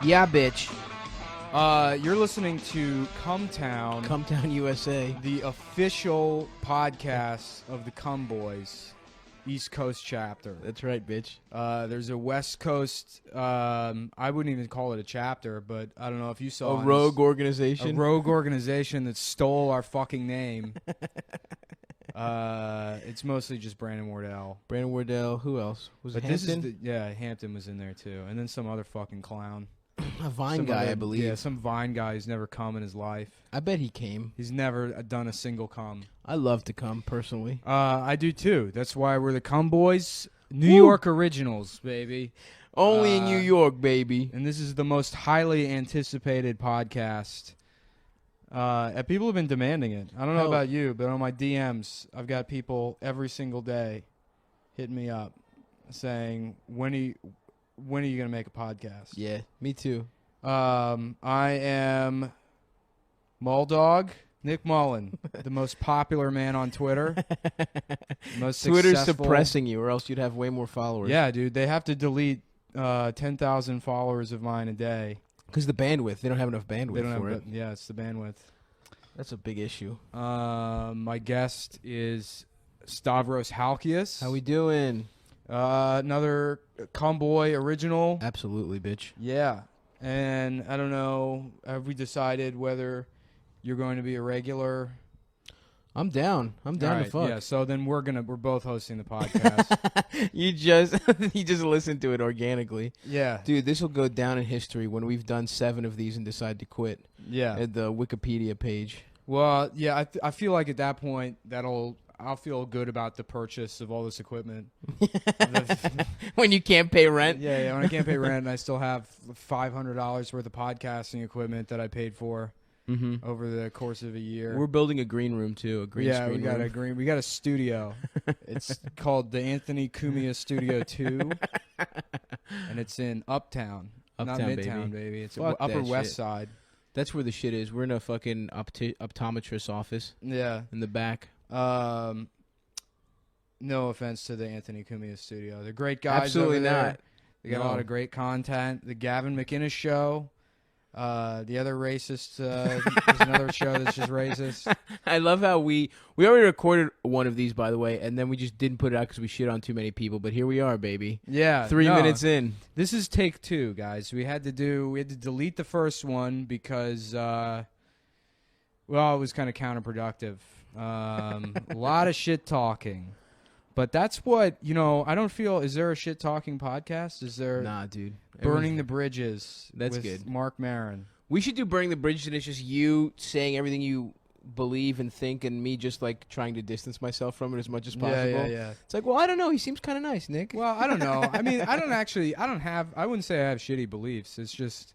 Yeah, bitch. You're listening to Cumtown, USA. the official podcast of the Cum Boys, East Coast chapter. That's right, bitch. There's a West Coast, I wouldn't even call it a chapter, but I don't know if you saw A rogue organization. A rogue organization that stole our fucking name. It's mostly just Brandon Wardell. Brandon Wardell. Who else? Was it Hampton? Hampton was in there too. And then some other fucking clown. A Vine guy, I believe. Yeah, some Vine guy who's never come in his life. I bet he came. He's never done a single cum. I love to come, personally. I do too. That's why we're the Cum Boys. New York originals, baby. Only in New York, baby. And this is the most highly anticipated podcast. People have been demanding it. I don't know about you, but on my DMs, I've got people every single day hitting me up saying, when are you going to make a podcast? Yeah, me too. I am Mulldog, Nick Mullen, the most popular man on Twitter. Most Twitter's successful. suppressing you, or else you'd have way more followers. Yeah, dude. They have to delete 10,000 followers of mine a day. Because the bandwidth. They don't have enough bandwidth They don't for have it. Yeah, it's the bandwidth. That's a big issue. My guest is Stavros Halkias. How we doing? Another Cum Boy original. Absolutely, bitch. Yeah. And I don't know, have we decided whether you're going to be a regular? I'm down. I'm down to fuck. Yeah, so then we're both hosting the podcast. you just listen to it organically. Yeah. Dude, this will go down in history when we've done 7 of these and decide to quit. Yeah. At the Wikipedia page. Well, yeah, I feel like at that point I'll feel good about the purchase of all this equipment. When you can't pay rent? Yeah, when I can't pay rent and I still have $500 worth of podcasting equipment that I paid for over the course of a year. We're building a green room too, a green screen room. We got a studio. It's called the Anthony Cumia Studio 2, and it's in Uptown, not Midtown, baby. It's Upper West Side. That's where the shit is. We're in a fucking optometrist office. Yeah, in the back. No offense to the Anthony Cumia Studio. They're great guys. Absolutely over there. not. They got a lot of great content. The Gavin McInnes Show. The other racist is another show that's just racist. I love how we already recorded one of these, by the way, and then we just didn't put it out because we shit on too many people. But here we are, baby. Yeah, 3 minutes in. This is take 2, guys. We had to delete the first one because it was kind of counterproductive. A lot of shit talking. But that's what, I don't feel, is there a shit talking podcast? Is there? Nah, dude. Burning the Bridges. That's with good. Mark Maron. We should do Burning the Bridges, and it's just you saying everything you believe and think, and me just like trying to distance myself from it as much as possible. Yeah. It's like, well, I don't know. He seems kind of nice, Nick. Well, I don't know. I mean, I wouldn't say I have shitty beliefs. It's just,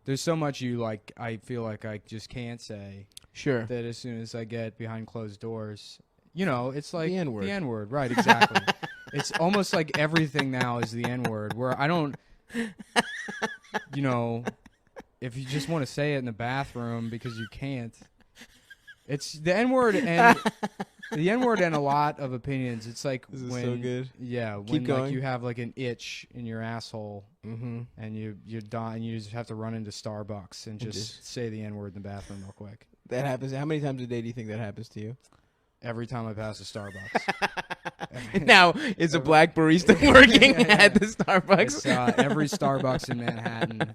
there's so much I feel like I just can't say. Sure. That as soon as I get behind closed doors, it's like the N-word. The N-word, right, exactly. It's almost like everything now is the N-word, where I don't, if you just want to say it in the bathroom because you can't, it's the N-word and the N-word and a lot of opinions. It's like this is when, so good. Yeah, Keep when going. like you have like an itch in your asshole and you're dying, you just have to run into Starbucks and just say the N-word in the bathroom real quick. That happens. How many times a day do you think that happens to you? Every time I pass a Starbucks. Now, is a black barista working at the Starbucks? It's, every Starbucks in Manhattan.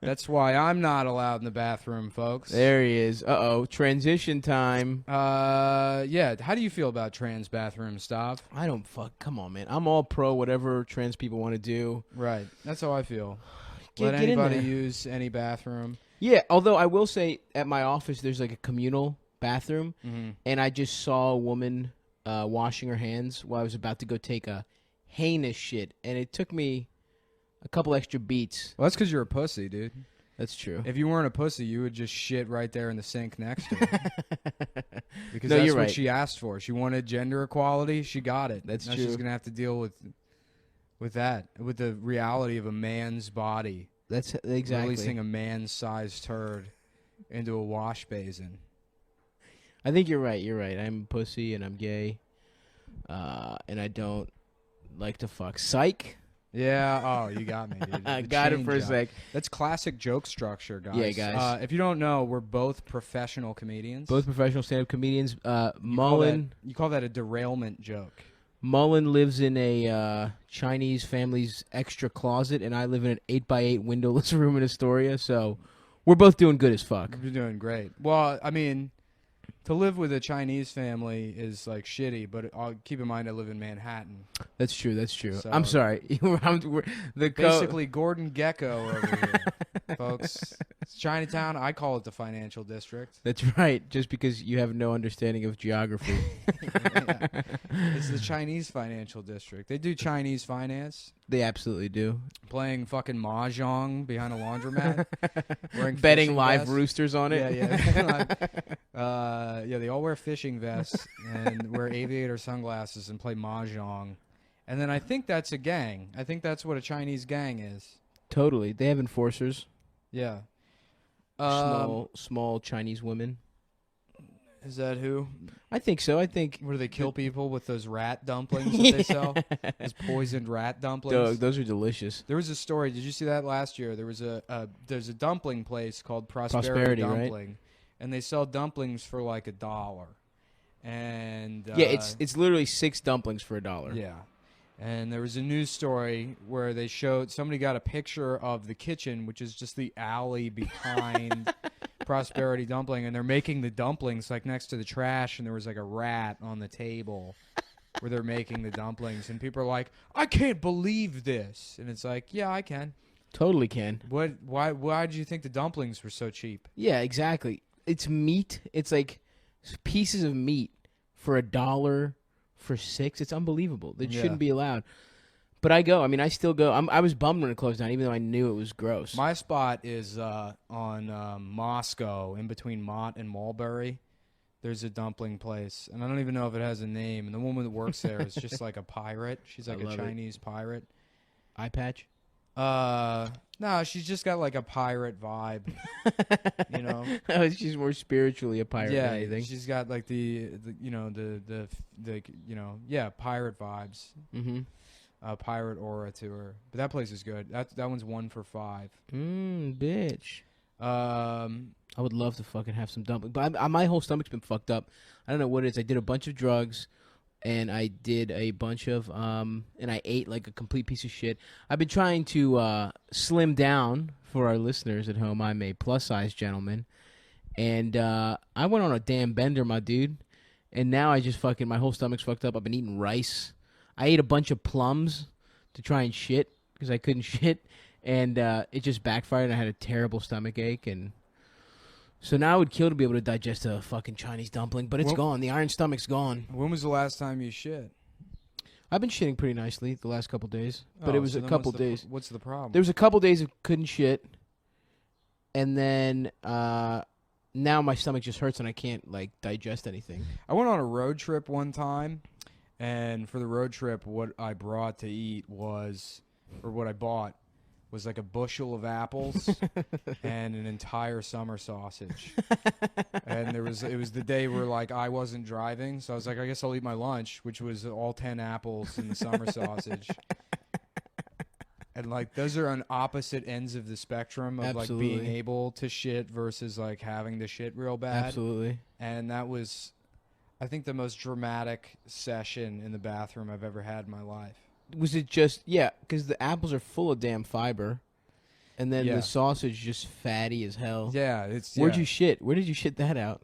That's why I'm not allowed in the bathroom, folks. There he is. Uh-oh. Transition time. Yeah. How do you feel about trans bathrooms, Stav? I don't come on, man. I'm all pro whatever trans people want to do. Right. That's how I feel. Get Let in anybody there. use any bathroom. Yeah, although I will say at my office there's like a communal bathroom, and I just saw a woman washing her hands while I was about to go take a heinous shit, and it took me a couple extra beats. Well, that's because you're a pussy, dude. That's true. If you weren't a pussy, you would just shit right there in the sink next to her. Because No, that's you're what right. she asked for. She wanted gender equality. She got it. That's now true. She's going to have to deal with that, with the reality of a man's body. That's exactly. Releasing a man-sized turd into a wash basin. I think you're right. You're right. I'm a pussy and I'm gay, and I don't like to fuck. Psych. Yeah. Oh, you got me, dude. I The got it chain for a joke. sec. That's classic joke structure, guys. Yeah, guys. If you don't know, we're both professional comedians. Both professional stand-up comedians. You call that a derailment joke. Mullen lives in a Chinese family's extra closet, and I live in an 8x8 windowless room in Astoria. So we're both doing good as fuck. You're doing great. Well, I mean, to live with a Chinese family is like shitty, but keep in mind I live in Manhattan. That's true. That's true. So- I'm sorry. Basically, Gordon Gecko over here, folks. It's Chinatown. I call it the financial district. That's right. Just because you have no understanding of geography. Yeah. It's the Chinese financial district. They do Chinese finance. They absolutely do. Playing fucking mahjong behind a laundromat. Wearing Betting fishing live vests. roosters on it. Yeah. Yeah, they all wear fishing vests and wear aviator sunglasses and play mahjong. And then I think that's a gang. I think that's what a Chinese gang is. Totally. They have enforcers. Yeah. Small Chinese women. Is that who? I think so. I think. Where do they kill people with those rat dumplings that they sell? Those poisoned rat dumplings. Doug, those are delicious. There was a story. Did you see that last year? There was there's a dumpling place called Prosperity Dumpling, right? And they sell dumplings for like $1. And Yeah, it's literally 6 dumplings for $1. yeah. And there was a news story where they showed somebody got a picture of the kitchen, which is just the alley behind Prosperity Dumpling, and they're making the dumplings like next to the trash, and there was like a rat on the table where they're making the dumplings, and people are like, "I can't believe this," and it's like, "Yeah, I can." Totally can. Why did you think the dumplings were so cheap? Yeah, exactly. It's meat. It's like pieces of meat for $1 for 6. It's unbelievable. That shouldn't be allowed. But I go. I mean, I still go. I was bummed when it closed down, even though I knew it was gross. My spot is on Moscow, in between Mott and Mulberry. There's a dumpling place, and I don't even know if it has a name. And the woman that works there is just like a pirate. She's like a Chinese pirate. Eye patch? No, she's just got like a pirate vibe. You know? She's more spiritually a pirate than anything. She's got like the pirate vibes. Mm-hmm. Pirate aura to her. But that place is good. That one's 1 for $5. Bitch. I would love to fucking have some dumplings, but my whole stomach's been fucked up. I don't know what it is. I did a bunch of drugs, and I did a bunch of and I ate like a complete piece of shit. I've been trying to slim down for our listeners at home. I'm a plus size gentleman, and I went on a damn bender, my dude, and now I just fucking my whole stomach's fucked up. I've been eating rice. I ate a bunch of plums to try and shit because I couldn't shit, and it just backfired. And I had a terrible stomach ache, and so now I would kill to be able to digest a fucking Chinese dumpling, but it's gone. The iron stomach's gone. When was the last time you shit? I've been shitting pretty nicely the last couple days, but it was a couple days. What's the problem? There was a couple days I couldn't shit, and then now my stomach just hurts and I can't like digest anything. I went on a road trip one time, and for the road trip, what I brought to eat was, or what I bought, was like a bushel of apples and an entire summer sausage. And it was the day where like I wasn't driving, so I was like, I guess I'll eat my lunch, which was all 10 apples and the summer sausage. And like those are on opposite ends of the spectrum of like being able to shit versus like having to shit real bad. Absolutely. And that was, I think, the most dramatic session in the bathroom I've ever had in my life. Was it just because the apples are full of damn fiber, and then the sausage just fatty as hell. Yeah, it's. Where'd you shit? Where did you shit that out?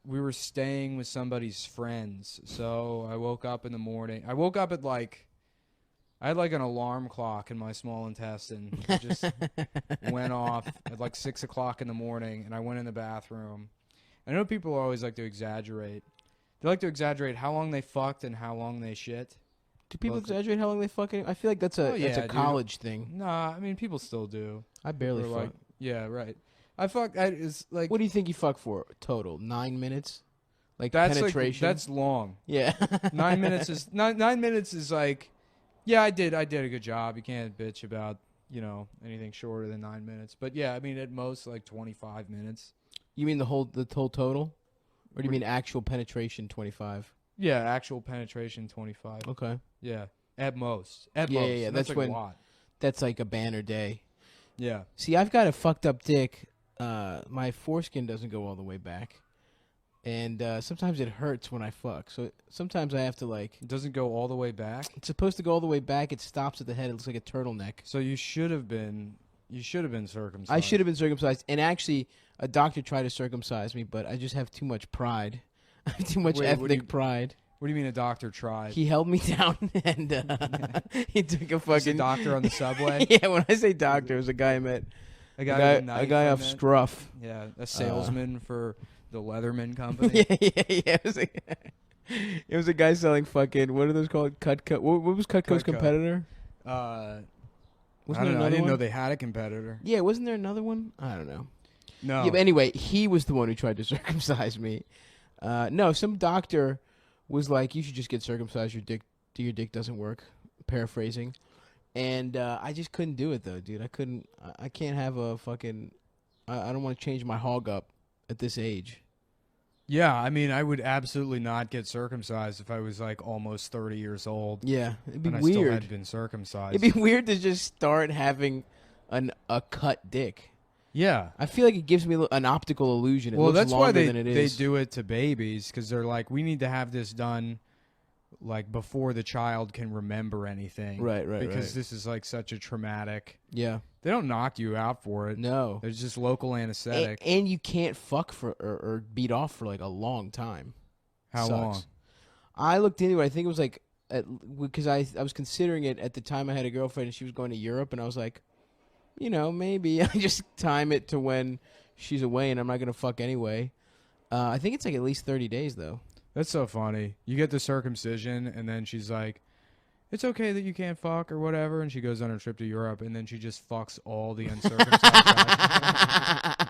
We were staying with somebody's friends, so I woke up in the morning. I woke up at like, I had like an alarm clock in my small intestine. It just went off at like 6 o'clock in the morning, and I went in the bathroom. I know people always like to exaggerate. They like to exaggerate how long they fucked and how long they shit. Do people exaggerate how long they fucking? I feel like that's a college thing. Nah, I mean people still do. I barely fuck. Like, yeah, right. It's like. What do you think you fuck for total? 9 minutes, like that's penetration. Like, that's long. Yeah, 9 minutes is 9 minutes is like. Yeah, I did a good job. You can't bitch about anything shorter than 9 minutes. But yeah, I mean at most like 25 minutes. You mean the whole total, or do you mean actual penetration 25? Yeah, actual penetration 25. Okay. Yeah, At most. At Yeah, most. yeah, yeah. And that's like when a lot. that's like a banner day. Yeah. See, I've got a fucked up dick. My foreskin doesn't go all the way back, and sometimes it hurts when I fuck. So sometimes I have to like. It doesn't go all the way back. It's supposed to go all the way back. It stops at the head. It looks like a turtleneck. So you should have been circumcised. I should have been circumcised, and actually, a doctor tried to circumcise me, but I just have too much pride. I have too much ethnic pride. What do you mean a doctor tried? He held me down and he took a fucking a doctor on the subway. Yeah, when I say doctor, it was a guy I met. A guy off Scruff. Yeah, a salesman for the Leatherman company. Yeah. It was a guy selling fucking, what are those called? Cutco. What was Cutco's competitor? I Wasn't don't there know. I didn't one? know they had a competitor. Yeah, wasn't there another one? I don't know. No. Yeah, but anyway, he was the one who tried to circumcise me. No, some doctor was like, you should just get circumcised. Your dick doesn't work. Paraphrasing. And I just couldn't do it, though, dude. I can't have a fucking... I don't want to change my hog up at this age. Yeah, I mean, I would absolutely not get circumcised if I was like almost 30 years old. Yeah, it'd be and weird. I still hadn't been circumcised. It'd be weird to just start having a cut dick. Yeah. I feel like it gives me an optical illusion. It looks that's longer why than it they is. do it to babies, because they're like, we need to have this done like before the child can remember anything. Right. Because this is like such a traumatic. Yeah. They don't knock you out for it. No. There's just local anesthetic. And you can't fuck for or beat off for like a long time. How long? I looked into it. I think it was like, because I was considering it at the time. I had a girlfriend and she was going to Europe, and I was like, maybe I just time it to when she's away and I'm not going to fuck anyway. I think it's like at least 30 days, though. That's so funny. You get the circumcision, and then she's like, it's okay that you can't fuck or whatever, and she goes on a trip to Europe, and then she just fucks all the uncircumcised guys.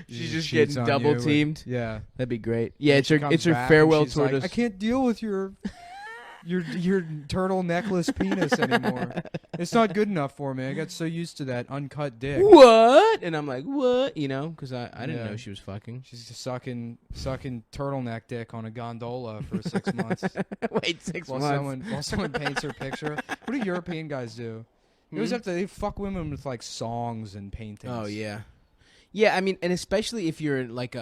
She's just getting double teamed. Yeah. That'd be great. Yeah, it's her back farewell and tour. Like, I can't deal with your turtle necklace penis anymore. It's not good enough for me. I got so used to that uncut dick. What? And I'm like, what? Because I didn't know she was fucking. She's just sucking turtleneck dick on a gondola for 6 months. Wait, 6 months. While someone paints her picture. What do European guys do? They fuck women with like songs and paintings. Oh yeah. Yeah, I mean, and especially if you're like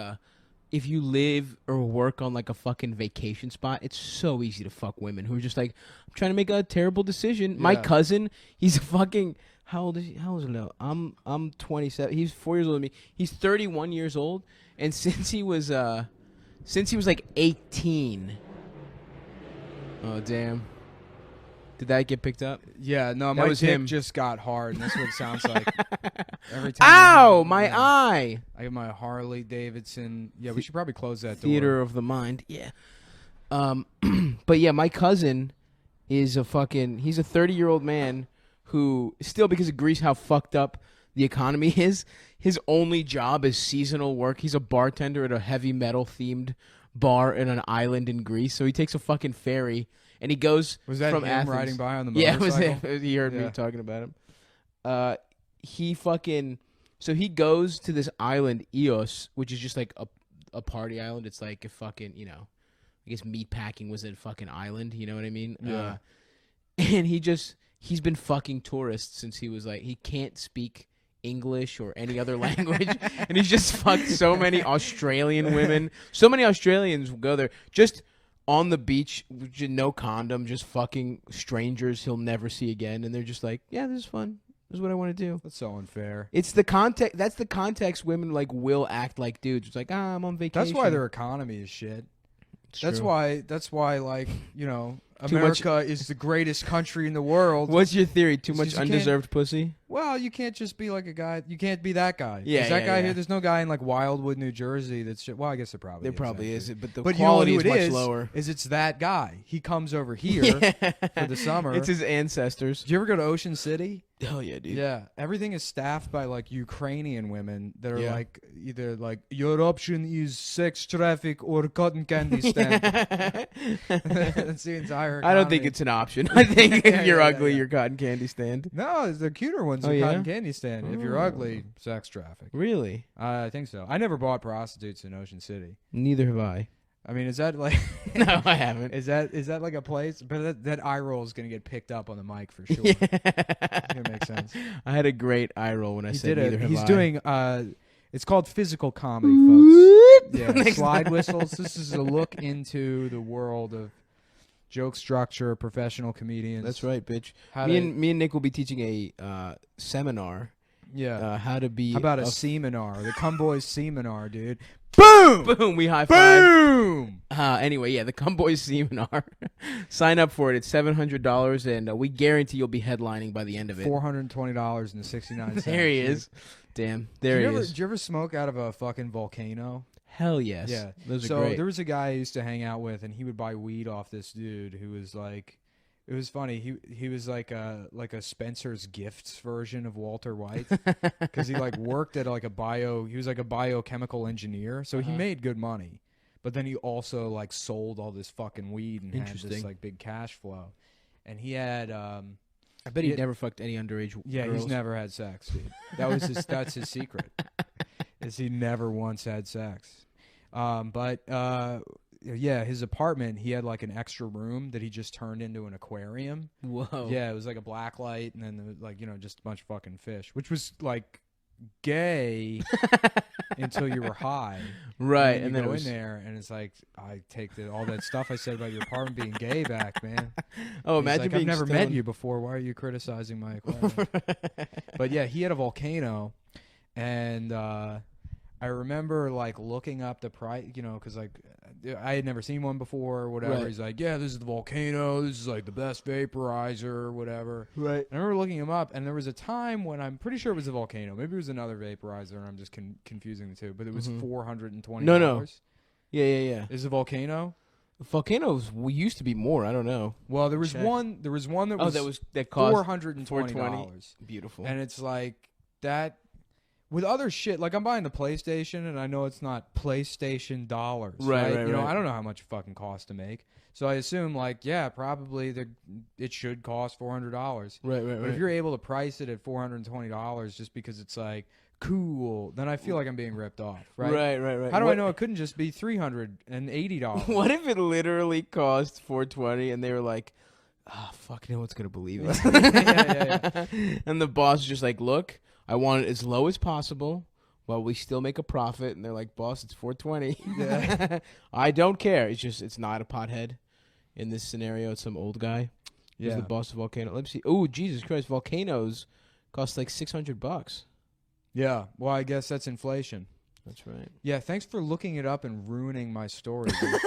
if you live or work on like a fucking vacation spot, it's so easy to fuck women who are just like, I'm trying to make a terrible decision. Yeah. My cousin, he's a fucking, how old is he now? I'm 27. He's 4 years older than me. He's 31 years old, and since he was like 18. Oh damn. Did that get picked up? Yeah, no, my dick just got hard, and that's what it sounds like. Every time. Ow, my eye! I have my Harley Davidson. Yeah, we should probably close that door. Theater of the mind. Yeah. But yeah, my cousin is he's a 30-year-old man who still, because of Greece, how fucked up the economy is, his only job is seasonal work. He's a bartender at a heavy metal themed bar in an island in Greece. So he takes a fucking ferry. And he goes from him Athens. Riding by on the motorcycle? Yeah, it was he heard me talking about him. So he goes to this island, Ios, which is just like a party island. It's like a fucking, I guess meatpacking was a fucking island. You know what I mean? Yeah. And he's been fucking tourists since he was like, he can't speak English or any other language. And he's just fucked so many Australian women. So many Australians will go there. Just on the beach, no condom, just fucking strangers he'll never see again, and they're just like, yeah, this is fun. This is what I want to do. That's so unfair. It's the context. That's the context women like will act like dudes. It's like, I'm on vacation. That's why their economy is shit. That's why like, America is the greatest country in the world. What's your theory? Too much undeserved pussy? Well, you can't just be like a guy. You can't be that guy. Yeah, that guy here. There's no guy in like Wildwood, New Jersey. That's well, I guess there probably is, but the but quality is much lower. It's that guy. He comes over here for the summer. It's his ancestors. Did you ever go to Ocean City? Hell yeah, dude. Yeah, everything is staffed by like Ukrainian women that are like either like, your option is sex traffic or cotton candy stand. That's the entire economy. I don't think it's an option. I think if you're ugly, you're cotton candy stand. No, the cuter ones are cotton candy stand. If you're ugly, sex traffic. Really? I think so. I never bought prostitutes in Ocean City. Neither have I. I mean, is that like? No, I haven't. Is that like a place? But that eye roll is gonna get picked up on the mic for sure. Yeah. It's gonna make sense. I had a great eye roll when I said neither have He's I. doing. It's called physical comedy, folks. Yeah, Next slide time. whistles. This is a look into the world of joke structure, professional comedians. That's right, bitch. How Me to- and Nick will be teaching a seminar. Yeah. How to be. How about a seminar? The Cum Boys seminar, dude. Boom! Boom! We high five. Boom! Anyway, yeah, the Cum Boys seminar. Sign up for it. It's $700, and we guarantee you'll be headlining by the end of it. $420.69. There he is. Damn, there he is. Did you ever smoke out of a fucking volcano? Hell yes. Yeah. Those are So great. there was a guy I used to hang out with, and he would buy weed off this dude who was like, it was funny. He was like a Spencer's Gifts version of Walter White, because he like worked at like he was like a biochemical engineer, so he made good money. But then he also like sold all this fucking weed and had this like big cash flow. And he had I bet he never fucked any underage yeah, girls. he's never had sex, dude. That's his secret. Is he never once had sex. Yeah, his apartment, he had like an extra room that he just turned into an aquarium. Whoa. Yeah, it was like a black light, and then there was like, just a bunch of fucking fish, which was like gay until you were high. Right. And then it you go was in there, and it's like, I take all that stuff I said about your apartment being gay back, man. Oh, He's imagine like, being I've never met stoned. you before. Why are you criticizing my aquarium? But yeah, he had a volcano, and I remember like looking up the price, because like I had never seen one before or whatever. Right. He's like, yeah, this is the volcano. This is like the best vaporizer or whatever. Right. I remember looking him up, and there was a time when I'm pretty sure it was a volcano. Maybe it was another vaporizer, and I'm just confusing the two. But it was $420. No. Yeah. Is a volcano? Volcanoes used to be more. I don't know. Well, there was Check. one. There was one that was that cost $420. Beautiful. And it's like that with other shit. Like I'm buying the PlayStation, and I know it's not PlayStation dollars. Right. I don't know how much it fucking costs to make. So I assume like, yeah, probably it should cost $400. Right. But if you're able to price it at $420 just because it's like cool, then I feel like I'm being ripped off. Right. Right. How do I know it couldn't just be $380? What if it literally cost $420 and they were like, fuck, no one's gonna believe it. Yeah. And the boss is just like, look, I want it as low as possible while we still make a profit. And they're like, boss, it's $420. Yeah. I don't care. It's not a pothead in this scenario. It's some old guy. He's Yeah. the boss of Volcano. Let me see. Oh, Jesus Christ. Volcanoes cost like $600. Yeah. Well, I guess that's inflation. That's right. Yeah, thanks for looking it up and ruining my story, dude.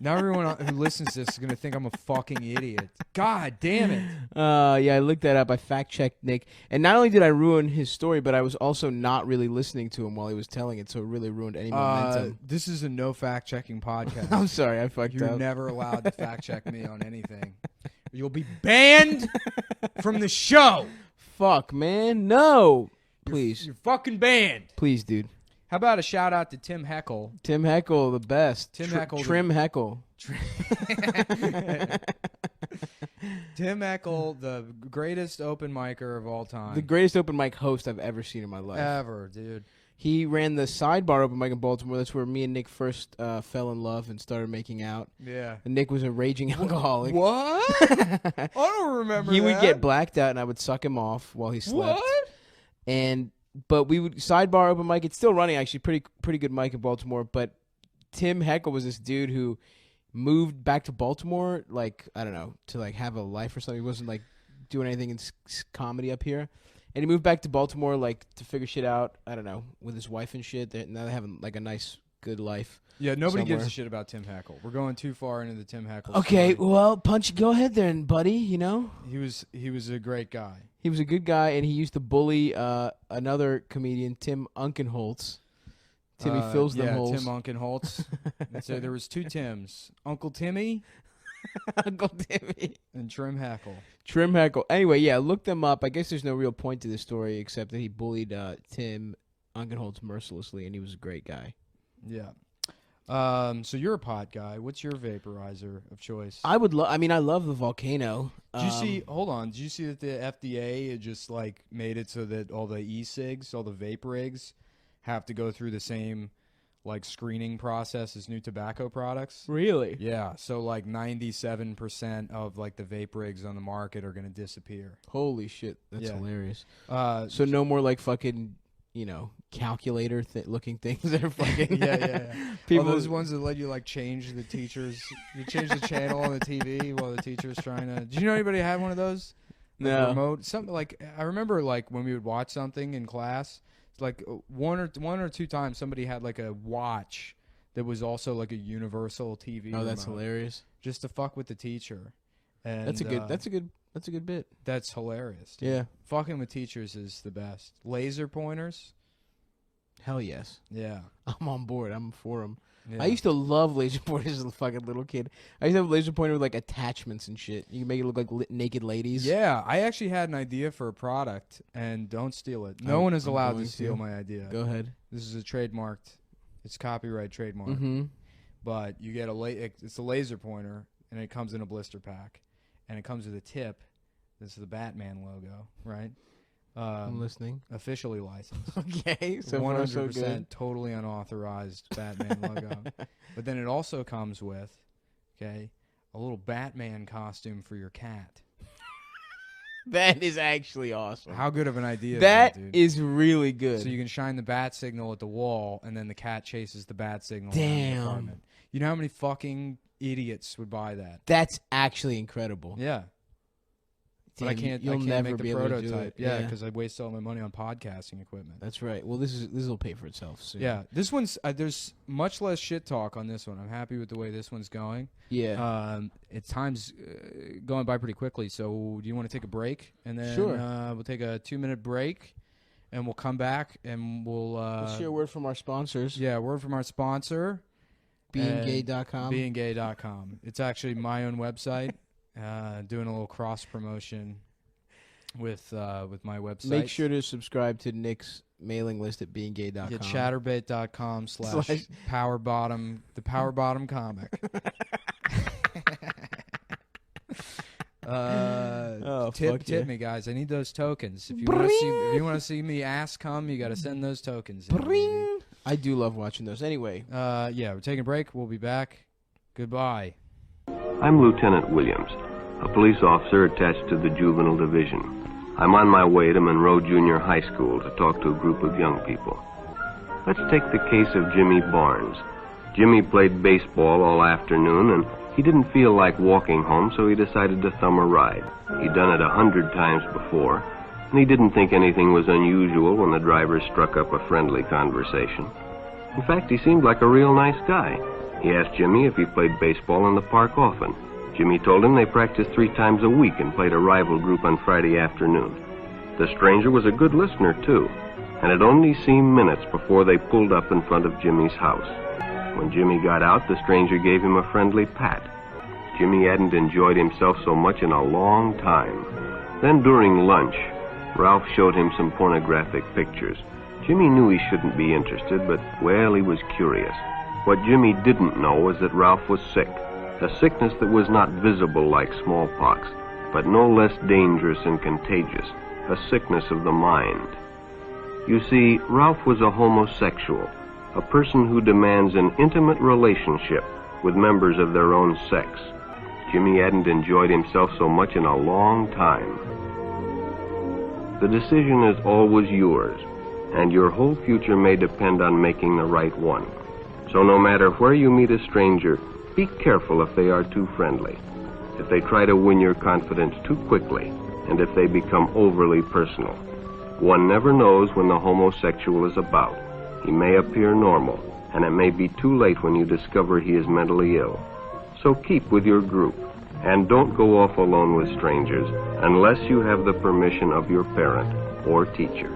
Now everyone who listens to this is going to think I'm a fucking idiot. God damn it. Yeah, I looked that up. I fact-checked Nick. And not only did I ruin his story, but I was also not really listening to him while he was telling it, so it really ruined any momentum. This is a no fact-checking podcast. I'm sorry, I fucked You're up. never allowed to fact-check me on anything. You'll be banned from the show. Fuck, man. No. Please. You're fucking banned. Please, dude. How about a shout-out to Tim Heckle? Tim Heckle, the best. Tim Heckle, Trim Heckle. Tim Heckle, the greatest open micer of all time. The greatest open mic host I've ever seen in my life. Ever, dude. He ran the Sidebar open mic in Baltimore. That's where me and Nick first fell in love and started making out. Yeah. And Nick was a raging alcoholic. What? I don't remember He that. would get blacked out, and I would suck him off while he slept. What? But we would Sidebar open mic. It's still running, actually. Pretty good mic in Baltimore. But Tim Heckle was this dude who moved back to Baltimore, like, I don't know, to like have a life or something. He wasn't like doing anything in comedy up here. And he moved back to Baltimore, like, to figure shit out, I don't know, with his wife and shit. Now they have, like, a nice, good life. Yeah, nobody gives somewhere. a shit about Tim Heckle. We're going too far into the Tim Heckle Okay, story. well, go ahead then, buddy, you know? He was a great guy. He was a good guy, and he used to bully another comedian, Tim Unkenholtz. Timmy fills them holes. Tim Unkenholtz. So there was two Tims. Uncle Timmy Uncle Timmy. and Trim Heckle. Trim Heckle. Anyway, yeah, look them up. I guess there's no real point to this story except that he bullied Tim Unkenholtz mercilessly, and he was a great guy. Yeah. So you're a pot guy. What's your vaporizer of choice? I love the Volcano. Did you see? Hold on. Did you see that the FDA had just like made it so that all the e-cigs, all the vape rigs, have to go through the same like screening process as new tobacco products. Really? Yeah, so like 97% of like the vape rigs on the market are going to disappear. Holy shit, that's hilarious. So no more like fucking, calculator looking things that are fucking. yeah. People, those ones that let you like change the teachers, you change the channel on the TV while the teacher's trying to. Did you know anybody had one of those? Like No. remote. Something like I remember like when we would watch something in class. Like one or two times somebody had like a watch that was also like a universal TV. Oh, that's remote, hilarious. just to fuck with the teacher. And That's a good bit. That's hilarious. Dude. Yeah. Fucking with teachers is the best. Laser pointers. Hell yes. Yeah. I'm on board. I'm for them. Yeah. I used to love laser pointers as a fucking little kid. I used to have a laser pointer with like attachments and shit. You can make it look like naked ladies. Yeah, I actually had an idea for a product, and don't steal it. No one is allowed to steal my idea. Go ahead. This is a trademarked. It's copyright trademark. Mm-hmm. But you get it's a laser pointer, and it comes in a blister pack, and it comes with a tip. This is the Batman logo, right? I'm listening. Officially licensed. Okay, so 100% so good. totally unauthorized Batman logo. But then it also comes with, a little Batman costume for your cat. That is actually awesome. How good of an idea That dude? is really good. So you can shine the bat signal at the wall, and then the cat chases the bat signal around Damn. the apartment. You know how many fucking idiots would buy that? That's actually incredible. Yeah. But I can't never make be the able to do prototype. it. Yeah, because I waste all my money on podcasting equipment. That's right. Well, this will pay for itself soon. Yeah, this one's there's much less shit talk on this one. I'm happy with the way this one's going. Yeah. It's time's going by pretty quickly. So do you want to take a break? And then Sure. We'll take a 2-minute break, and we'll come back and we'll Let's hear a word from our sponsors. Yeah, word from our sponsor. beinggay.com. Beinggay.com. It's actually my own website. Doing a little cross promotion with my website. Make sure to subscribe to Nick's mailing list at beinggay.com. Get chatterbait.com / power bottom, the power bottom comic. Tip me, guys. I need those tokens. If you want to see me ass come, you got to send those tokens in, I do love watching those. Anyway. Yeah, we're taking a break. We'll be back. Goodbye. I'm Lieutenant Williams, a police officer attached to the Juvenile Division. I'm on my way to Monroe Junior High School to talk to a group of young people. Let's take the case of Jimmy Barnes. Jimmy played baseball all afternoon, and he didn't feel like walking home, so he decided to thumb a ride. He'd done it 100 times before, and he didn't think anything was unusual when the driver struck up a friendly conversation. In fact, he seemed like a real nice guy. He asked Jimmy if he played baseball in the park often. Jimmy told him they practiced 3 times a week and played a rival group on Friday afternoon. The stranger was a good listener, too, and it only seemed minutes before they pulled up in front of Jimmy's house. When Jimmy got out, the stranger gave him a friendly pat. Jimmy hadn't enjoyed himself so much in a long time. Then during lunch, Ralph showed him some pornographic pictures. Jimmy knew he shouldn't be interested, but, well, he was curious. What Jimmy didn't know was that Ralph was sick, a sickness that was not visible like smallpox, but no less dangerous and contagious, a sickness of the mind. You see, Ralph was a homosexual, a person who demands an intimate relationship with members of their own sex. Jimmy hadn't enjoyed himself so much in a long time. The decision is always yours, and your whole future may depend on making the right one. So no matter where you meet a stranger, be careful if they are too friendly, if they try to win your confidence too quickly, and if they become overly personal. One never knows when the homosexual is about. He may appear normal, and it may be too late when you discover he is mentally ill. So keep with your group, and don't go off alone with strangers unless you have the permission of your parent or teacher.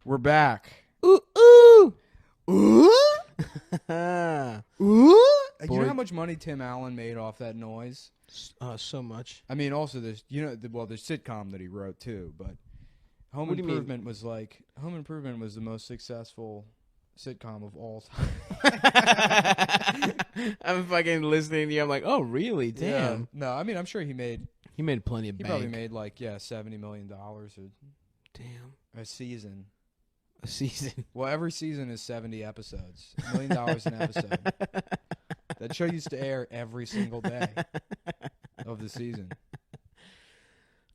We're back. Ooh, ooh. Ooh? Ooh? You know how much money Tim Allen made off that noise? So much. I mean, also there's there's sitcom that he wrote too, but Home Improvement was the most successful sitcom of all time. I'm fucking listening to you. I'm like, oh, really? Damn. Yeah. No, I mean, I'm sure he made Plenty of He bank. probably made like $70 million Damn. a season. A season. Well, every season is 70 episodes. $1 million an episode. That show used to air every single day of the season.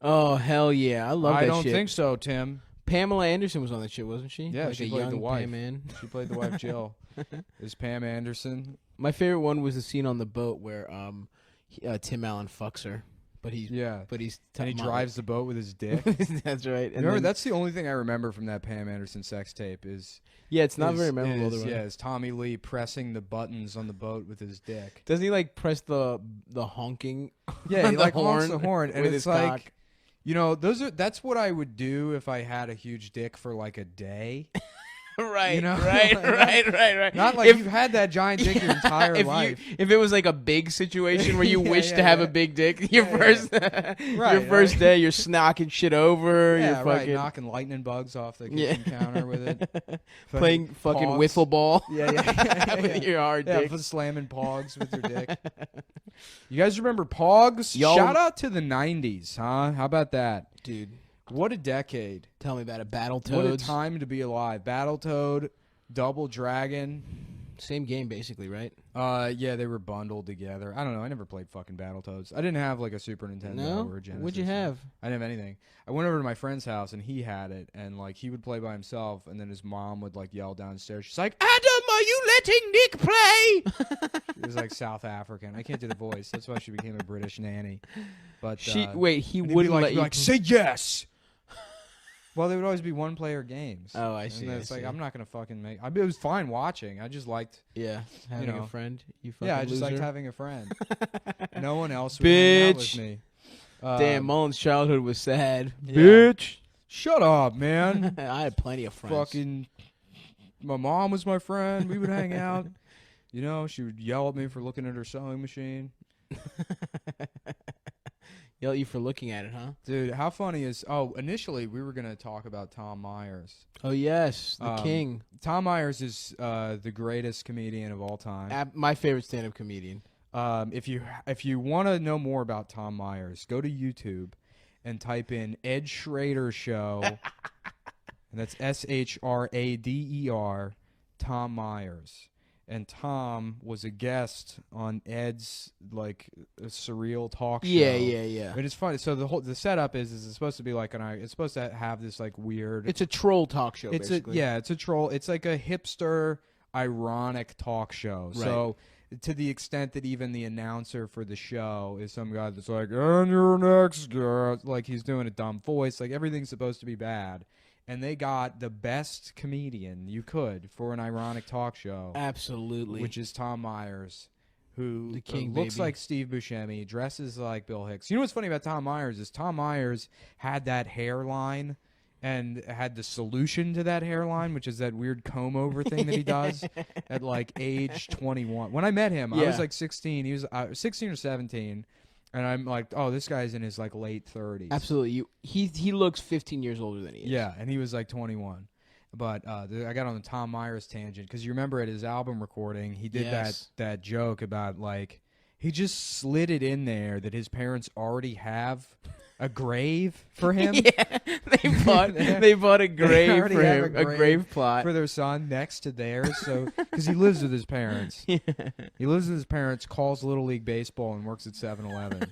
Oh, hell yeah. I love that shit. I don't think so, Tim. Pamela Anderson was on that shit, wasn't she? Yeah, like she a played young the wife. Pam Ann. She played the wife, Jill. Is Pam Anderson? My favorite one was the scene on the boat where Tim Allen fucks her. But he's And he drives the boat with his dick. That's right. And Remember, that's the only thing I remember from that Pam Anderson sex tape is it's not very memorable. Is Tommy Lee pressing the buttons on the boat with his dick. Doesn't he like press the honking? Yeah, he the like horn honks the horn, and with it's his like, cock? you know, that's what I would do if I had a huge dick for like a day. Right, You know? right. Not like you've had that giant dick your entire life. If it was like a big situation where you Yeah, wish yeah, to have yeah. a big dick, your first Right. day, you're snocking shit over. Yeah, you're fucking knocking lightning bugs off the kitchen counter with it. playing fucking Pogs. wiffle ball. Yeah. with your hard Yeah, dick. for slamming pogs with your dick. You guys remember pogs? Y'all- Shout out to the 90s, huh? How about that? Dude, What a decade. tell me about it. Battletoads. What a time to be alive. Battletoad, Double Dragon. Same game, basically, right? Yeah, they were bundled together. I don't know. I never played fucking Battletoads. I didn't have like a Super Nintendo No? or a Genesis. What'd you have? I didn't have anything. I went over to my friend's house and he had it, and like he would play by himself, and then his mom would like yell downstairs. She's like, "Adam, are you letting Nick play?" It was like South African. I can't do the voice. That's why she became a British nanny. But He and he'd wouldn't be let you. like, say yes. Well, they would always be one-player games. Oh, I see. And it's I like see. I'm not gonna fucking make. I mean, it was fine watching. I just liked. Yeah, having know. a friend. You fucking Yeah, I just liked loser. having a friend. No one else would hang out with Bitch. me. Damn, Mullen's childhood was sad. Yeah. Bitch. Shut up, man. I had plenty of friends. Fucking. My mom was my friend. We would hang out. You know, she would yell at me for looking at her sewing machine. Yell at you for looking at it, huh? Dude, how funny is... Oh, initially, we were going to talk about Tom Myers. Oh, yes. The king. Tom Myers is the greatest comedian of all time. My favorite stand-up comedian. If you want to know more about Tom Myers, go to YouTube and type in Ed Schrader Show. And that's SHRADER, Tom Myers. And Tom was a guest on Ed's like a surreal talk show. Yeah. And it's funny. So the setup is it's supposed to be like it's supposed to have this like weird. It's a troll talk show, basically. It's a troll. It's like a hipster ironic talk show. Right. So to the extent that even the announcer for the show is some guy that's like, and your next guest, like he's doing a dumb voice, like everything's supposed to be bad. And they got the best comedian you could for an ironic talk show. Absolutely. Which is Tom Myers, who The king, looks baby. like Steve Buscemi, dresses like Bill Hicks. You know what's funny about Tom Myers is Tom Myers had that hairline and had the solution to that hairline, which is that weird comb-over thing that he does at like age 21. When I met him, I was like 16. He was 16 or 17. And I'm like, oh, this guy's in his like late 30s. Absolutely. He looks 15 years older than he is. Yeah, and he was like 21. But I got on the Tom Myers tangent because you remember at his album recording, he did that joke about like he just slid it in there that his parents already have a grave for him. Yeah, they bought a grave for him, a grave plot for their son next to theirs. So because he lives with his parents, he lives with his parents, calls Little League Baseball, and works at 7-Eleven.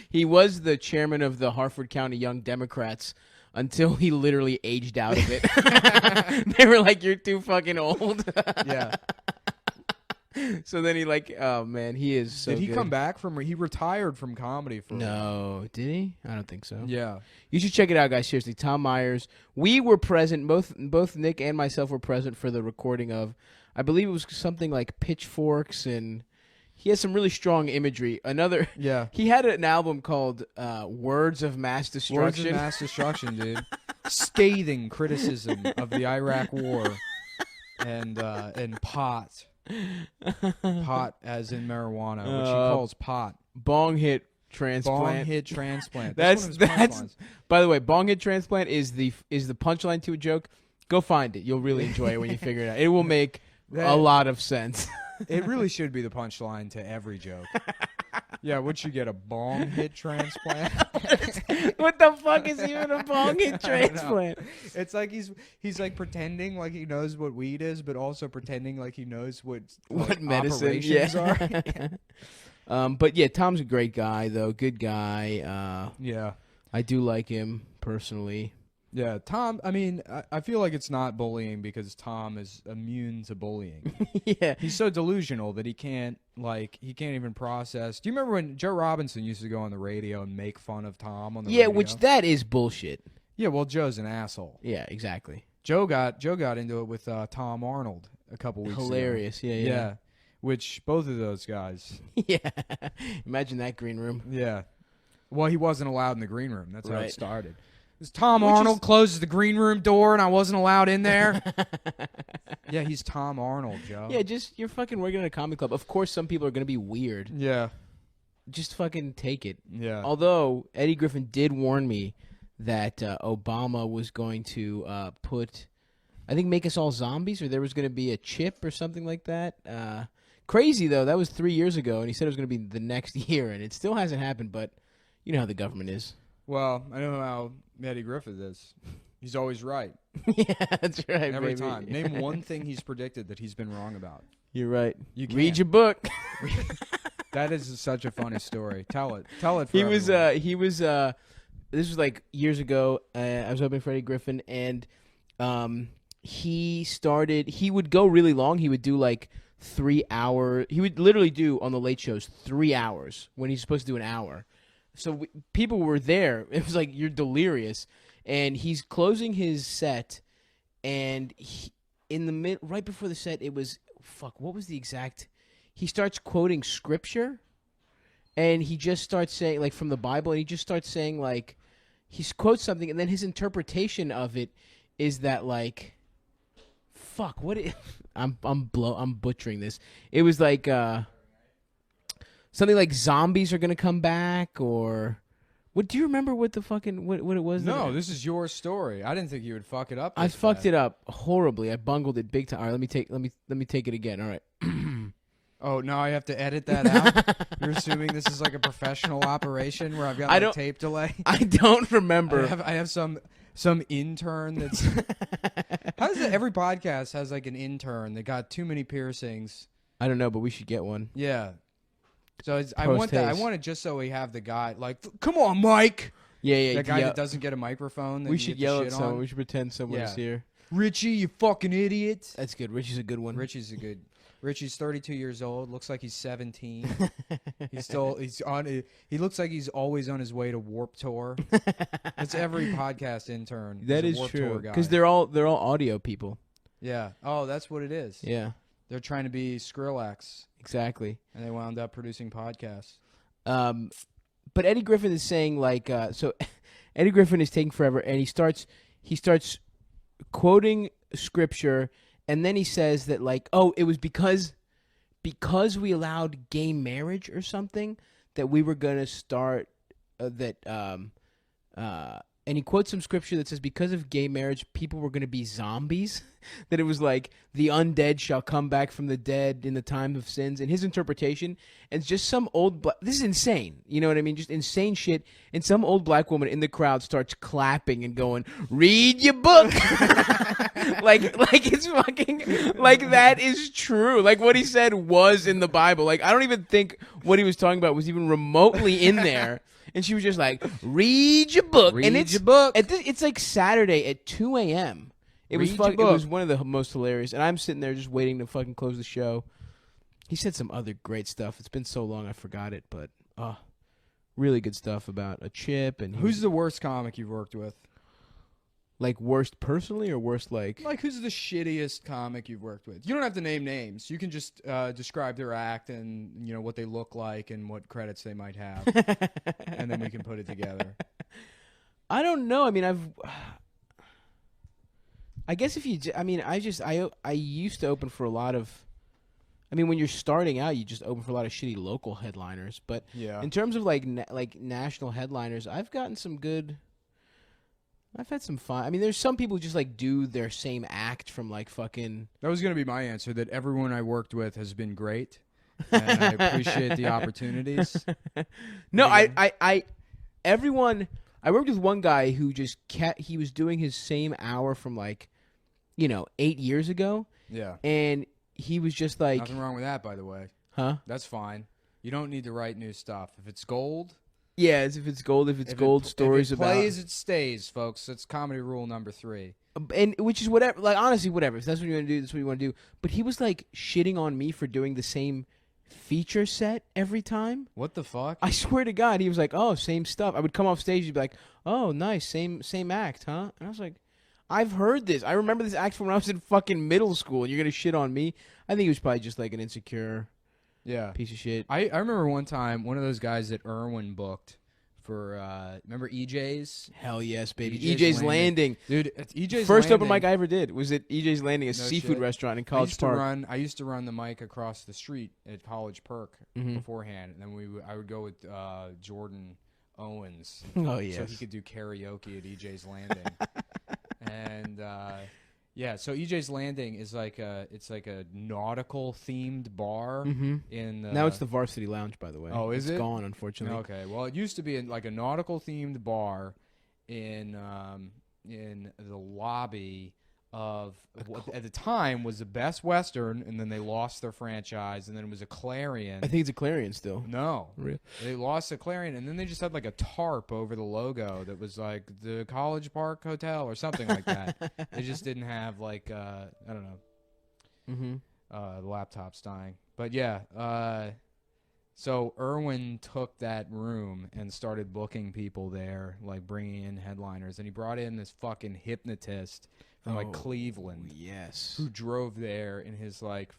He was the chairman of the Harford County Young Democrats until he literally aged out of it. They were like, "You're too fucking old." Yeah. So then he like, oh man, he is so Did he good. come back from? He retired from comedy for. No, did he? I don't think so. Yeah. You should check it out, guys. Seriously, Tom Myers. We were present. Both Nick and myself were present for the recording of. I believe it was something like pitchforks, and he has some really strong imagery. Yeah. He had an album called Words of Mass Destruction. Words of mass destruction, dude. Scathing criticism of the Iraq War and pot. Pot as in marijuana, which he calls pot. Bong hit transplant. Bong hit transplant. That's one of his punchlines. by the way, bong hit transplant is the punchline to a joke. Go find it. You'll really enjoy it when you figure it out. It will make a lot of sense. It really should be the punchline to every joke. Yeah, would you get a bong hit transplant? What the fuck is even a bong hit transplant? It's like he's like pretending like he knows what weed is, but also pretending like he knows what medicine operations are. But yeah, Tom's a great guy though. Good guy. Yeah. I do like him personally. Yeah, Tom, I mean, I feel like it's not bullying because Tom is immune to bullying. Yeah. He's so delusional that he can't even process. Do you remember when Joe Robinson used to go on the radio and make fun of Tom on the radio? Yeah, which that is bullshit. Yeah, well, Joe's an asshole. Yeah, exactly. Joe got into it with Tom Arnold a couple weeks Hilarious. ago. Yeah. Which both of those guys. Yeah. Imagine that green room. Yeah. Well, he wasn't allowed in the green room. That's how Right. it started. Tom Arnold closes the green room door and I wasn't allowed in there. Yeah, he's Tom Arnold, Joe. Yeah, just you're fucking working at a comedy club. Of course, some people are going to be weird. Yeah. Just fucking take it. Yeah. Although Eddie Griffin did warn me that Obama was going to make us all zombies, or there was going to be a chip or something like that. Crazy though. That was 3 years ago, and he said it was going to be the next year, and it still hasn't happened. But you know how the government is. Well, I know how Eddie Griffin is. He's always right. Yeah, that's right. Every baby. time. Name one thing he's predicted that he's been wrong about. You're right. You can't. Read your book. That is such a funny story. Tell it. For He was. everyone. This was like years ago. I was opening for Eddie Griffin, and he would go really long. He would do like 3 hours. He would literally do on the late shows 3 hours when he's supposed to do an hour. So people were there. It was like, you're delirious. And he's closing his set, and right before the set, it was, what was the exact? He starts quoting scripture, and he just starts saying, like, from the Bible, and he just starts saying, like, he quotes something, and then his interpretation of it is that, like, I'm butchering this. It was like, something like zombies are gonna come back, or what? Do you remember what the fucking what it was? No, this is your story. I didn't think you would fuck it up. I fucked it up horribly. I bungled it big time. All right, let me take it again. All right. Oh, now I have to edit that out. You're assuming this is like a professional operation where I've got a tape delay. I don't remember. I have some intern that's. How does it? Every podcast has like an intern that got too many piercings. I don't know, but we should get one. Yeah. So I want that. I want it just so we have the guy like, come on, Mike. Yeah. That guy that doesn't get a microphone. We should yell at someone. We should pretend someone's here. Richie, you fucking idiot. That's good. Richie's a good one. Richie's 32 years old. Looks like he's 17. He looks like he's always on his way to Warped Tour. That's every podcast intern. That is true. Because they're all audio people. Yeah. Oh, that's what it is. Yeah. They're trying to be Skrillex. Exactly. And they wound up producing podcasts. But Eddie Griffin is saying like, so Eddie Griffin is taking forever, and he starts quoting scripture, and then he says that like, oh, it was because we allowed gay marriage or something that we were gonna start and he quotes some scripture that says because of gay marriage people were gonna be zombies. That it was like the undead shall come back from the dead in the time of sins. And his interpretation, and it's just some old this is insane. You know what I mean? Just insane shit. And some old black woman in the crowd starts clapping and going, "Read your book." like it's fucking like that is true. Like what he said was in the Bible. Like I don't even think what he was talking about was even remotely in there. And she was just like, "Read your book." Read your book. It's like Saturday at 2 a.m. It was one of the most hilarious. And I'm sitting there just waiting to fucking close the show. He said some other great stuff. It's been so long I forgot it, but really good stuff about a chip. And who's the worst comic you've worked with? Like worst personally or worst like who's the shittiest comic you've worked with? You don't have to name names. You can just describe their act and you know what they look like and what credits they might have, and then we can put it together. I don't know. I mean, I guess if you, I used to open for a lot of. I mean, when you're starting out, you just open for a lot of shitty local headliners. But yeah, in terms of like national headliners, I've gotten some good. I've had some fun. I mean, there's some people who just like do their same act from like fucking. That was going to be my answer, that everyone I worked with has been great. And I appreciate the opportunities. No, everyone. I worked with one guy who just he was doing his same hour from like, 8 years ago. Yeah. And he was just like. Nothing wrong with that, by the way. Huh? That's fine. You don't need to write new stuff. If it's gold. Yeah, as if it's gold. If it's gold, stories about. If it plays, it stays, folks. That's comedy rule number 3. And which is whatever. Like, honestly, whatever. If that's what you want to do, that's what you want to do. But he was like shitting on me for doing the same feature set every time. What the fuck? I swear to God, he was like, "Oh, same stuff." I would come off stage, he'd be like, "Oh, nice, same act, huh?" And I was like, "I've heard this. I remember this act from when I was in fucking middle school, and you're gonna shit on me." I think he was probably just like an insecure, piece of shit. I remember one time, one of those guys that Irwin booked for, remember EJ's? Hell yes, baby. EJ's Landing. Dude, EJ's First Landing. open mic I ever did was at EJ's Landing, a seafood restaurant in College Park. I used to run the mic across the street at College Park beforehand, and then I would go with Jordan Owens. Oh, yes. So he could do karaoke at EJ's Landing. And so EJ's Landing is like a nautical themed bar in now it's the Varsity Lounge, by the way. Oh, is it? It's gone, unfortunately. Okay. Well, it used to be like a nautical themed bar in the lobby of what at the time was the Best Western, and then they lost their franchise, and then it was a Clarion. I think it's a Clarion still. No, Really? They lost the Clarion, and then they just had like a tarp over the logo that was like the College Park Hotel or something like that. They just didn't have like I don't know. The laptop's dying, but yeah. So Irwin took that room and started booking people there, like bringing in headliners, and he brought in this fucking hypnotist from like Cleveland. Yes. Who drove there in his like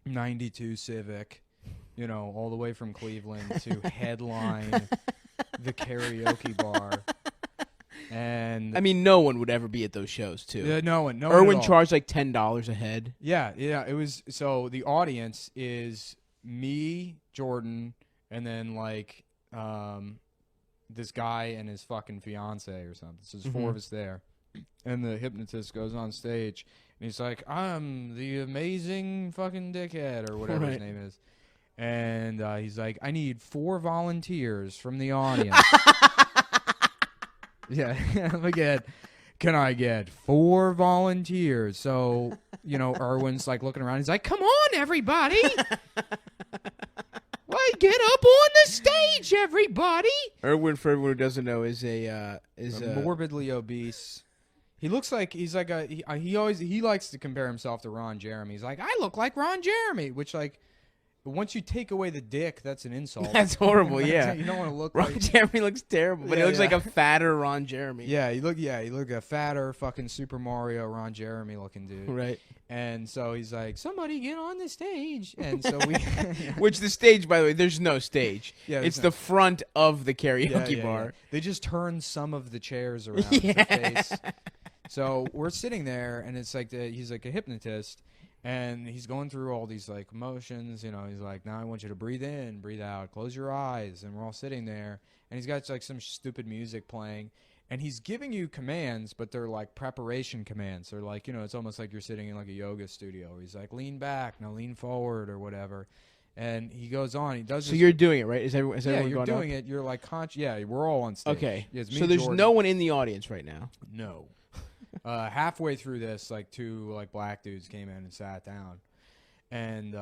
92 Civic, all the way from Cleveland to headline the karaoke bar. And I mean, no one would ever be at those shows, too. Yeah, no one. Irwin charged like $10 a head. Yeah. It was so the audience is me, Jordan, and then like this guy and his fucking fiance or something. So there's 4 of us there. And the hypnotist goes on stage, and he's like, "I'm the amazing fucking dickhead," or whatever his name is. And he's like, "I need 4 volunteers from the audience." Yeah, can I get 4 volunteers? So, Irwin's like looking around. He's like, "Come on, everybody. Well, get up on the stage, everybody." Irwin, for everyone who doesn't know, is morbidly obese. He looks like he's like he likes to compare himself to Ron Jeremy. He's like, "I look like Ron Jeremy," which like once you take away the dick, that's an insult. That's horrible. Yeah, you don't want to look. Ron Jeremy looks terrible, but he looks like a fatter Ron Jeremy. Yeah, you look a fatter fucking Super Mario Ron Jeremy looking dude. Right. And so he's like, "Somebody get on the stage," and so we. Which the stage, by the way, there's no stage. Yeah, it's the front of the karaoke bar. Yeah. They just turn some of the chairs around to face. So we're sitting there, and it's like he's like a hypnotist, and he's going through all these like motions. He's like, "Now I want you to breathe in, breathe out, close your eyes," and we're all sitting there, and he's got like some stupid music playing, and he's giving you commands, but they're like preparation commands. They're like, it's almost like you're sitting in like a yoga studio. He's like, "Lean back, now lean forward," or whatever. And he goes on. He does. So you're doing it, right? Is everyone you're doing it. You're like Yeah, we're all on stage. Okay. Yeah, so there's Jordan. no one in the audience right now. No. Halfway through this, like 2 like black dudes came in and sat down, and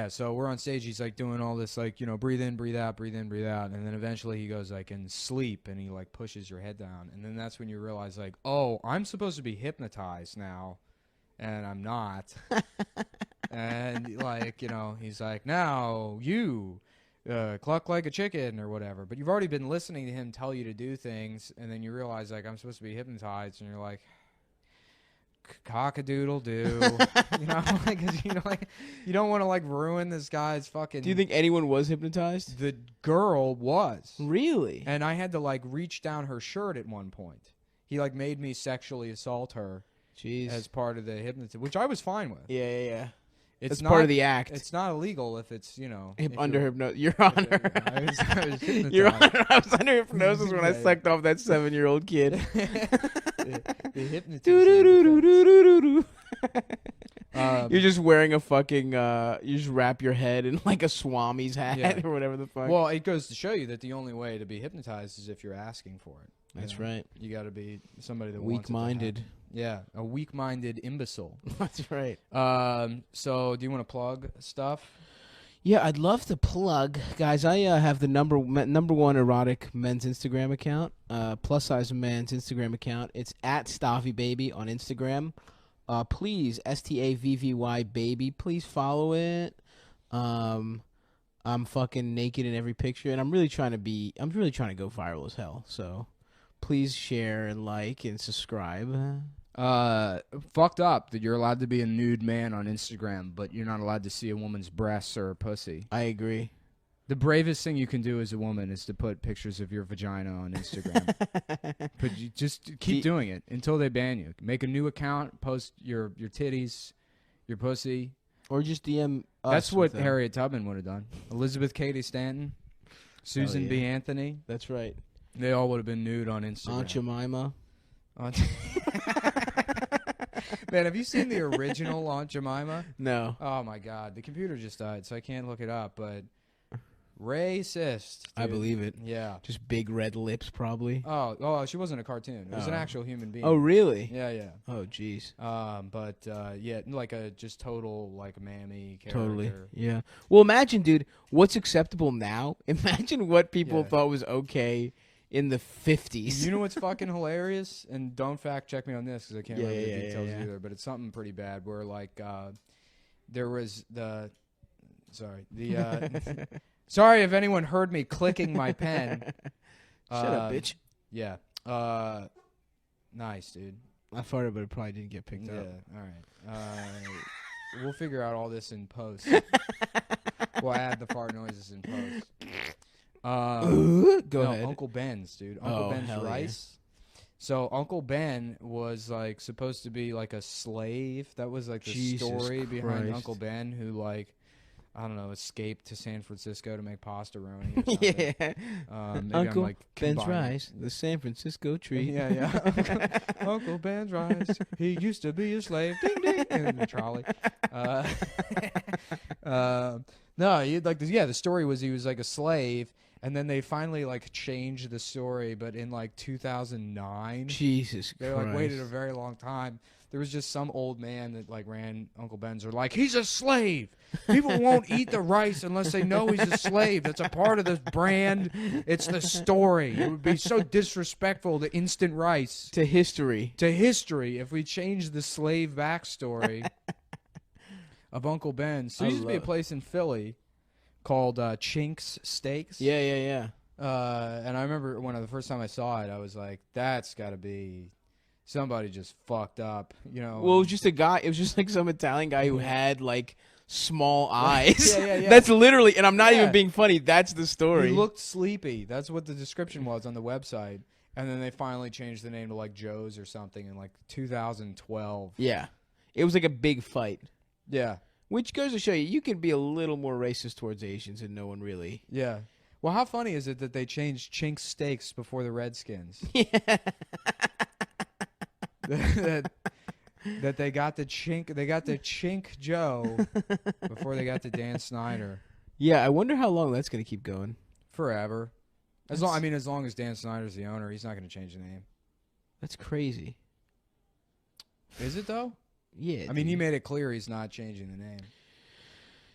so we're on stage. He's like doing all this like breathe in, breathe out, breathe in, breathe out, and then eventually he goes like and sleep, and he like pushes your head down, and then that's when you realize like, oh, I'm supposed to be hypnotized now, and I'm not, and like he's like, now you. Cluck like a chicken or whatever, but you've already been listening to him tell you to do things, and then you realize like I'm supposed to be hypnotized, and you're like cock-a-doodle-doo. Like you don't want to like ruin this guy's fucking. Do you think anyone was hypnotized? The girl was. Really? And I had to like reach down her shirt at one point. He like made me sexually assault her. Jeez. As part of the hypnotism, which I was fine with. Yeah. That's part of the act. It's not illegal if it's, you know. Under hypnosis. You're on her. I was hypnotized. I was under hypnosis when I sucked off that 7-year-old kid. The hypnotism. You're just wearing a fucking, you just wrap your head in like a Swami's hat or whatever the fuck. Well, it goes to show you that the only way to be hypnotized is if you're asking for it. That's right. You got to be somebody that weak-minded. wants it to happen. Yeah, a weak-minded imbecile. That's right. So do you want to plug stuff? Yeah, I'd love to plug, guys. I have the number one erotic men's Instagram account, plus size men's Instagram account. It's at Stavy Baby on Instagram. Please, STAVVY baby. Please follow it. I'm fucking naked in every picture, and I'm really trying to go viral as hell. So please share and like and subscribe. Fucked up that you're allowed to be a nude man on Instagram, but you're not allowed to see a woman's breasts or a pussy. I agree. The bravest thing you can do as a woman is to put pictures of your vagina on Instagram. But you just keep doing it until they ban you. Make a new account, post your titties, your pussy. Or just DM us. That's what Harriet Tubman would have done. Elizabeth Cady Stanton, Susan B. Anthony. That's right. They all would have been nude on Instagram. Aunt Jemima. Man, have you seen the original Aunt Jemima? No. Oh, my God. The computer just died, so I can't look it up, but racist. Dude. I believe it. Yeah. Just big red lips, probably. Oh, she wasn't a cartoon. It was an actual human being. Oh, really? Yeah. Oh, jeez. Yeah, like a just total, like, mammy character. Totally. Yeah. Well, imagine, dude, what's acceptable now? Imagine what people thought was okay in the 50s. You know what's fucking hilarious? And don't fact check me on this because I can't remember the details either, but it's something pretty bad where, like, there was sorry if anyone heard me clicking my pen. Shut up, bitch. Yeah. Nice, dude. I farted, but it probably didn't get picked up. Yeah, all right. We'll figure out all this in post. We'll add the fart noises in post. Go ahead. Uncle Ben's, dude. Uncle Ben's rice. Yeah. So Uncle Ben was like supposed to be like a slave. That was like the story behind Uncle Ben, who like, I don't know, escaped to San Francisco to make pastaroni or something. Yeah. Uncle Ben's rice, the San Francisco treat. Yeah. Uncle Ben's rice. He used to be a slave. Ding ding. In the trolley. No, the story was he was like a slave. And then they finally like changed the story, but in like 2009, Jesus they Christ. like waited a very long time. There was just some old man that like ran Uncle Ben's. Or like, he's a slave. People won't eat the rice unless they know he's a slave. That's a part of the brand. It's the story. It would be so disrespectful to instant rice. To history if we changed the slave backstory of Uncle Ben's. So there used to be a place in Philly called Chink's Steaks. Yeah. And I remember the first time I saw it, I was like, that's got to be somebody just fucked up, you know. Well, it was just a guy. It was just like some Italian guy who had like small eyes. Yeah. That's literally, and I'm not even being funny. That's the story. He looked sleepy. That's what the description was on the website. And then they finally changed the name to like Joe's or something in like 2012. Yeah. It was like a big fight. Yeah. Which goes to show you can be a little more racist towards Asians and no one really. Yeah. Well, how funny is it that they changed Chink's Steaks before the Redskins? Yeah. that they got the Chink Joe before they got to Dan Snyder. Yeah, I wonder how long that's going to keep going. Forever. As long as Dan Snyder's the owner, he's not going to change the name. That's crazy. Is it though? Yeah. I mean, he made it clear he's not changing the name.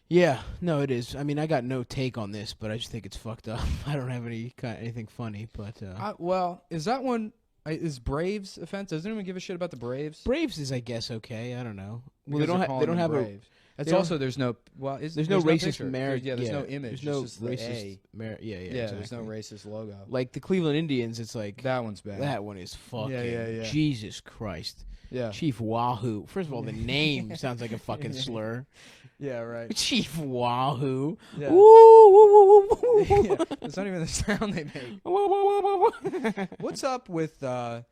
Yeah, no, it is. I mean, I got no take on this, but I just think it's fucked up. I don't have anything funny, but well, is that one? Is Braves offensive? Does anyone give a shit about the Braves? Braves is, I guess, okay. I don't know. Well, Because they don't have Braves. It's they also there's no there's no racist Yeah, there's no image. There's no it's just racist. yeah, Exactly. there's no racist logo. Like the Cleveland Indians, it's like That one's bad. that one is fucking Yeah. Jesus Christ. Yeah. Chief Wahoo. First of all, the name sounds like a fucking slur. Yeah, right. Chief Wahoo. Yeah. Woo. Yeah, it's not even the sound they make. What's up with and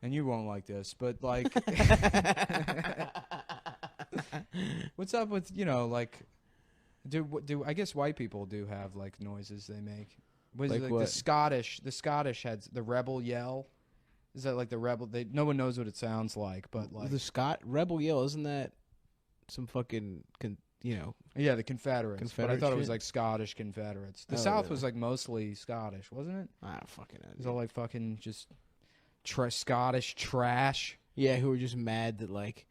you won't like this, but like What's up with like? Do I guess white people do have like noises they make? Was Like it, what? The Scottish had the rebel yell. Is that like the rebel? No one knows what it sounds like, but like the rebel yell, isn't that some fucking yeah, the Confederates. But I Confederate thought it was shit? like Scottish Confederates. The Oh, South really? was like mostly Scottish, wasn't it? I don't fucking know. It was all like fucking just Scottish trash. Yeah, who were just mad that like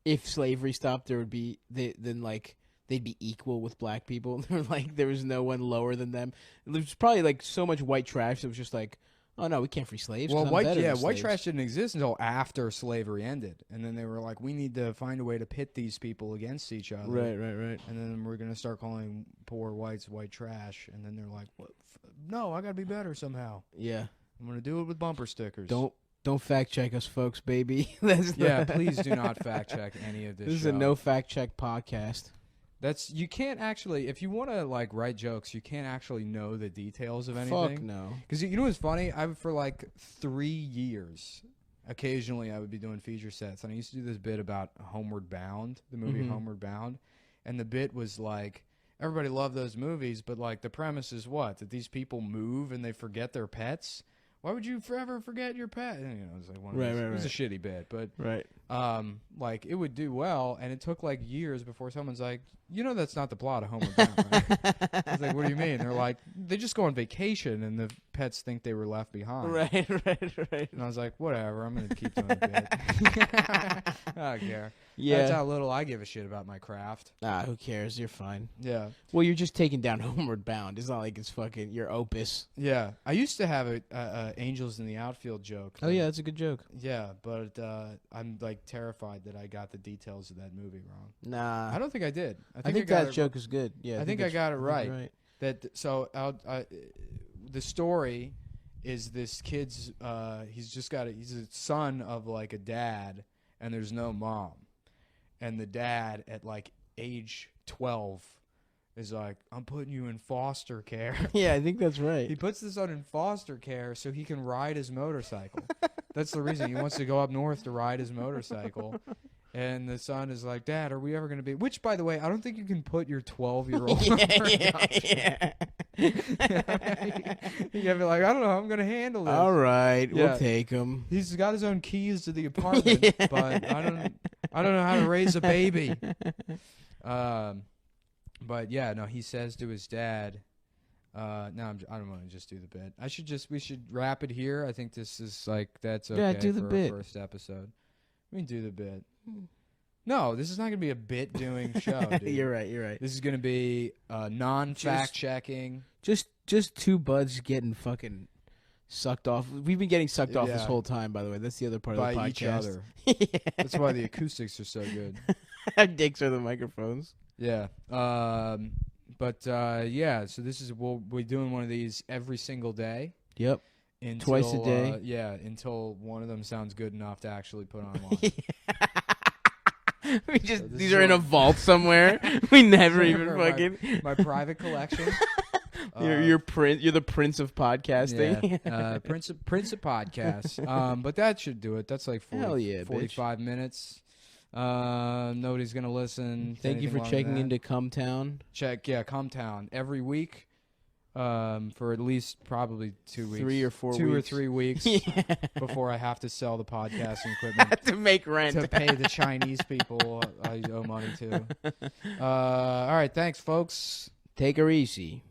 if slavery stopped, there would be they'd be equal with black people. They're like there was no one lower than them. There was probably like so much white trash that was just like, oh no, we can't free slaves. Well, 'cause I'm better than white slaves. trash didn't exist until after slavery ended, and then they were like, we need to find a way to pit these people against each other. Right. And then we're gonna start calling poor whites white trash, and then they're like, what? No, I gotta be better somehow. Yeah. I'm gonna do it with bumper stickers. Don't fact check us, folks, baby. That's Yeah, please do not fact check any of this. This is show. a no fact check podcast. You can't actually, if you want to like write jokes, you can't actually know the details of anything. Fuck no. Because you know what's funny? For like 3 years, occasionally I would be doing feature sets, and I used to do this bit about Homeward Bound, the movie Homeward Bound, and the bit was like, everybody loved those movies, but like the premise is what? That these people move and they forget their pets? Why would you forever forget your pet? And, it was like one of those, it was a shitty bit, but Right. like it would do well, and it took like years before someone's like, that's not the plot of Homeward Bound, right? I was like, what do you mean? They're like, they just go on vacation, and the pets think they were left behind. Right. And I was like, whatever, I'm gonna keep doing the bit. I don't care. Yeah. That's how little I give a shit about my craft. Who cares? You're fine. Yeah. Well, you're just taking down Homeward Bound. It's not like it's fucking your opus. Yeah. I used to have a Angels in the Outfield joke. Oh yeah, that's a good joke. Yeah, but I'm like terrified that I got the details of that movie wrong. Nah. I don't think I did. I think that joke is good. Yeah. I think I got it right. Right. The story is this kid's he's a son of like a dad, and there's no mom, and the dad at like age 12 is like, I'm putting you in foster care. Yeah, I think that's right. He puts the son in foster care so he can ride his motorcycle. That's the reason he wants to go up north to ride his motorcycle. And the son is like, Dad, are we ever going to be... Which, by the way, I don't think you can put your 12-year-old... yeah. You gotta be like, I don't know how I'm going to handle this. All right, Yeah. we'll take him. He's got his own keys to the apartment, but I don't know how to raise a baby. But yeah, no, he says to his dad... I don't want to just do the bit. We should wrap it here. I think this is like, that's okay. Yeah, do the for bit. Our first episode. We can do the bit. No, this is not going to be a bit doing show, dude. You're right. This is going to be non-fact checking. Just two buds getting fucking sucked off. We've been getting sucked off this Yeah. whole time, by the way. That's the other part By of the podcast. each other. Yeah. That's why the acoustics are so good. Our dicks are the microphones. Yeah. Yeah, so we'll be doing one of these every single day. Yep. Until, Twice a day. Until one of them sounds good enough to actually put online. These are in a vault somewhere. We never even My- fucking. My private collection. You're the prince of podcasting. Yeah, Prince of Podcasts. But that should do it. That's like 45 minutes. Nobody's gonna listen. to Thank you anything for longer checking than that. into Cumtown. Cumtown every week. For at least probably 2 weeks. 3 or 4 2 weeks. or 3 weeks Yeah. before I have to sell the podcasting equipment To make rent. to pay the Chinese people I owe money to. All right, thanks, folks. Take her easy.